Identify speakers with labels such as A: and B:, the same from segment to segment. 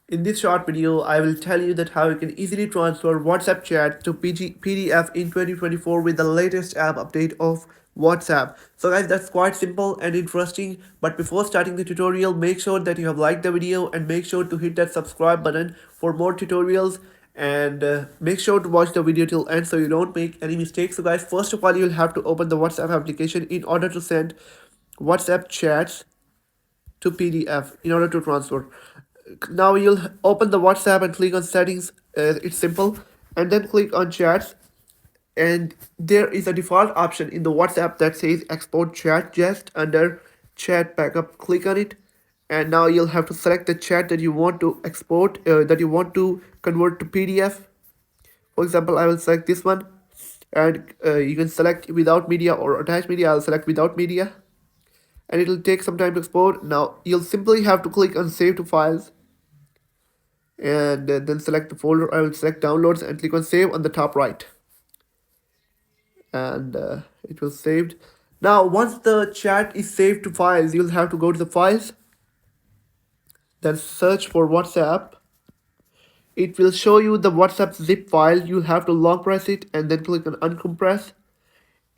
A: In this short video, I will tell you that how you can easily transfer WhatsApp chat to PDF in 2024 with the latest app update of WhatsApp. So guys, that's quite simple and interesting. But before starting the tutorial, make sure that you have liked the video and make sure to hit that subscribe button for more tutorials. And make sure to watch the video till end so you don't make any mistakes. So guys, first of all, you'll have to open the WhatsApp application in order to send WhatsApp chats to PDF in order to transfer. Now you'll open the WhatsApp and click on settings. It's simple, and then click on chats. And there is a default option in the WhatsApp that says export chat just under chat backup. Click on it, and now you'll have to select the chat that you want to export, that you want to convert to PDF. For example, I will select this one, and you can select without media or attached media. I'll select without media, and it will take some time to export. Now you'll simply have to click on save to files, and then select the folder. I will select downloads and click on save on the top right, and it was saved. Now once the chat is saved to files, you'll have to go to the files, then search for WhatsApp. It will show you the WhatsApp zip file. You'll have to long press it and then click on uncompress.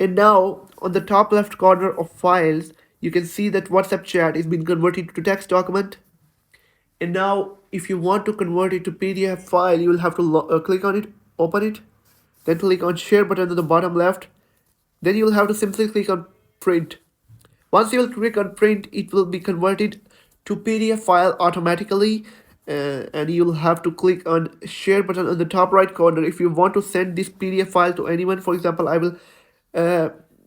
A: And now on the top left corner of files, you can see that WhatsApp chat is being converted to text document. And now if you want to convert it to PDF file, you will have to click on it, open it, then click on share button at the bottom left. Then you will have to simply click on print. Once you will click on print, it will be converted to PDF file automatically. And you will have to click on share button on the top right corner if you want to send this PDF file to anyone. For example, I will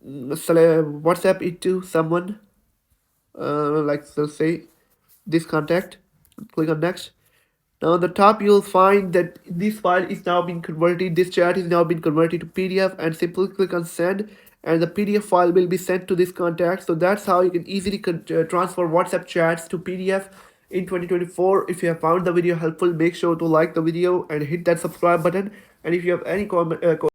A: WhatsApp it to someone, like so say this contact. Click on next. Now on the top you'll find that this file is now being converted, this chat is now being converted to PDF, and simply click on send, and the PDF file will be sent to this contact. So that's how you can easily transfer WhatsApp chats to PDF in 2024. If you have found the video helpful, make sure to like the video and hit that subscribe button. And if you have any comment